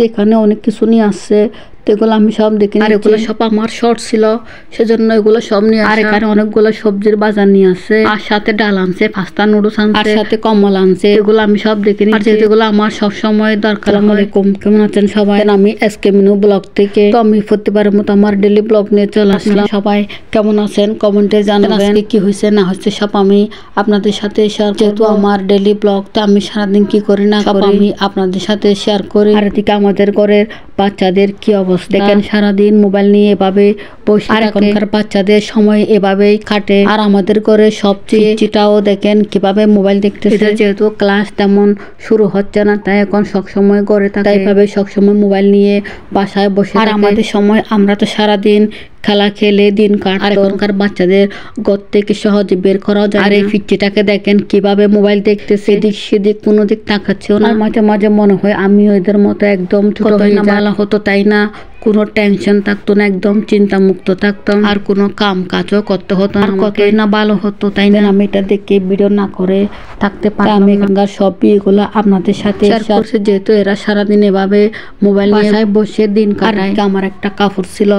আজকে এখানে অনেক কিছু নিয়ে আসছে, তো এগুলো আমি সব দেখে আর এগুলো সব আমার শর্ট ছিল, সেজন্য এগুলো সব নিয়ে আর এখানে অনেকগুলো সবজির বাজার নিয়ে আসছে, আর সাথে ডাল আনছে, পাস্তা নুডলস আনছে, আর সাথে কমল আনছে। এগুলো আমি সব দেখে নিচ্ছি, যেহেতু এগুলো আমার সব সময় দরকার। আসসালামু আলাইকুম, কেমন আছেন সবাই? আমি এসকে মিনু ব্লগ থেকে, তো আমি প্রতিবারের মতো আমার ডেইলি ব্লগ নিয়ে চলে আসলাম। সবাই কেমন আছেন কমেন্টে জানাবেন, কি হয়েছে না হচ্ছে সব আমি আপনাদের সাথে শেয়ার। যেহেতু আমার ডেইলি ব্লগ, তো আমি সারাদিন কি করি না করি আমি আপনাদের সাথে শেয়ার করি। আর এদিকে আমাদের ঘরের বাচ্চাদের কি অবস্থা দেখেন, সারাদিন মোবাইল নিয়ে এভাবে বসে, আর এখনকার বাচ্চাদের সময় এভাবেই কাটে। আর আমাদের ঘরে সবচেয়ে যেটাও দেখেন কিভাবে মোবাইল দেখতেছে, যেহেতু ক্লাস তেমন শুরু হচ্ছে না, তাই এখন সবসময় ঘরে থাকে, এইভাবে সবসময় মোবাইল নিয়ে বাসায় বসে। আর আমাদের সময় আমরা তো সারাদিন খেলা খেলে দিন কাট, আর এখনকার বাচ্চাদের ঘর থেকে সহজে বের করা যায়। আর এই পিচ্চিটাকে দেখেন কিভাবে মোবাইল দেখতেছে, এদিক সেদিক কোনো দিক তাকাচ্ছেও না। মাঝে মাঝে মনে হয় আমি ওদের মতো একদম ছোট হয়ে না ভালো হতো, তাই না? কোনো টেনশন থাকতো না, একদম চিন্তা মুক্ত থাকতাম, আর কোনো কাম কাজও করতে হতো না, কতই না ভালো হতো, তাই না? আমি এটা দেখে ভিডিও না করে থাকতে পারি। আমি এখানকার সব বিয়েগুলো আপনাদের সাথে শেয়ার করছি, যেহেতু এরা সারাদিন এভাবে মোবাইল নিয়ে বসে দিন কাটায়। আমার একটা কাপড় ছিল,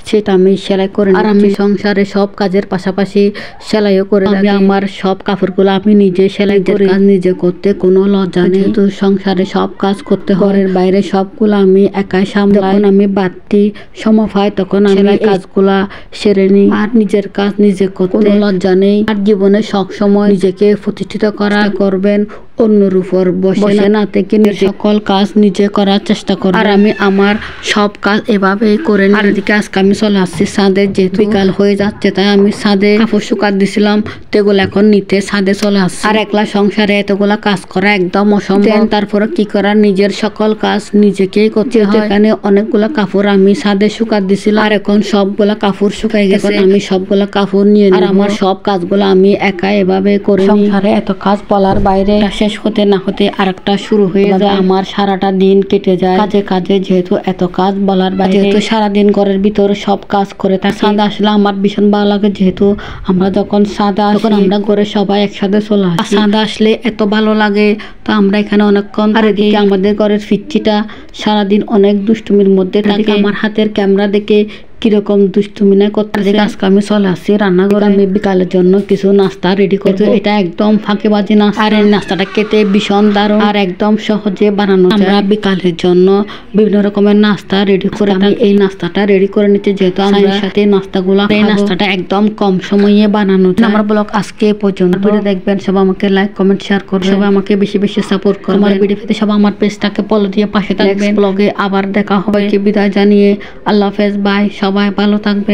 সেটা আমি সেলাই করে, আর আমি সংসারে সব কাজের পাশাপাশি সেলাইও করে থাকি। আমার সব কাপড়গুলো আমি নিজে সেলাই করে, কাজ নিজে করতে কোনো লজ্জা নেই, যেহেতু সংসারে সব কাজ করতে হয়, ঘরের বাইরে সবগুলো আমি একাই সামলাই। যখন আমি বাড়তি সময় পাই তখন আমি কাজগুলা সেরে নিই, আর নিজের কাজ নিজে করতে কোনো লজ্জা নেই। আর জীবনে সব সময় নিজেকে প্রতিষ্ঠিত করা করবেন, অন্যের উপর বসে না থেকে সকল কাজ নিজে করার চেষ্টা করি। আর আমি আমার সব কাজ এভাবে করে নিই। আর এদিকে আজকে আমি চলে আসছি ছাদে, যেহেতু বিকাল হয়ে যাচ্ছে, তাই আমি ছাদে কাপড় শুকাত দিছিলাম, তেগুলো এখন নিতে ছাদে চলে আসছি। আর একলা সংসারে এতগুলা কাজ করা একদম অসম্ভব, তারপরে কি করা, নিজের সকল কাজ নিজেকেই করতে হয়। এখানে অনেকগুলা কাপড় আমি ছাদে শুকাত দিছিলাম, আর এখন সবগুলা কাপড় শুকাই গেছে, আমি সবগুলা কাপড় নিয়ে নিই। আর আমার সব কাজগুলো আমি একা এভাবে করি। সংসারে এত কাজ বলার বাইরে, শেষ হতে না হতে আরেকটা শুরু হয়ে যায়। আমার সারাটা দিন কেটে যায় কাজে কাজে, যেহেতু এত কাজ বলার বাইরে, যেহেতু সারাদিন ঘরের ভিতরে সব কাজ করে থাকি। ছাদে আসলে আমার ভীষণ ভালো লাগে, যেহেতু আমরা যখন ছাদে আসি তখন আমরা ঘরে সবাই একসাথে চলে আসি। ছাদে আসলে এত ভালো লাগে, তো আমরা এখানে অনেকক্ষণ। আর এদিকে আমাদের ঘরের পিচ্চিটা সারাদিন অনেক দুষ্টুমির মধ্যে থাকে, আমার হাতের ক্যামেরা দেখে কিরকম দুষ্টুমি না করতে। আজকে আমি চলে আসছি রান্নাঘরে, আমি বিকালের জন্য কিছু নাস্তা রেডি করবো। এটা একদম ফাঁকিবাজি নাস্তা, আর এই নাস্তাটা খেতে ভীষণ দারুণ আর একদম সহজে বানানো যায়। আমরা বিকালের জন্য বিভিন্ন রকমের নাস্তা রেডি করে, আমি এই নাস্তাটা রেডি করে নিতে, যেহেতু আমার সাথে নাস্তাগুলো, এই নাস্তাটা একদম কম সময়ে বানানো যায়। আমার ব্লগ আজকে পর্যন্ত দেখবেন, সবাই আমাকে লাইক কমেন্ট শেয়ার করবেন, সবাই আমাকে বেশি বেশি সাপোর্ট করবেন। আমার ভিডিও পেতে সবাই আমার পেজটাকে ফলো দিয়ে পাশে থাকবেন। ব্লগে আবার দেখা হবে, বিদায় জানিয়ে আল্লাহ হাফেজ, বাই। সবাই ভালো থাকবে।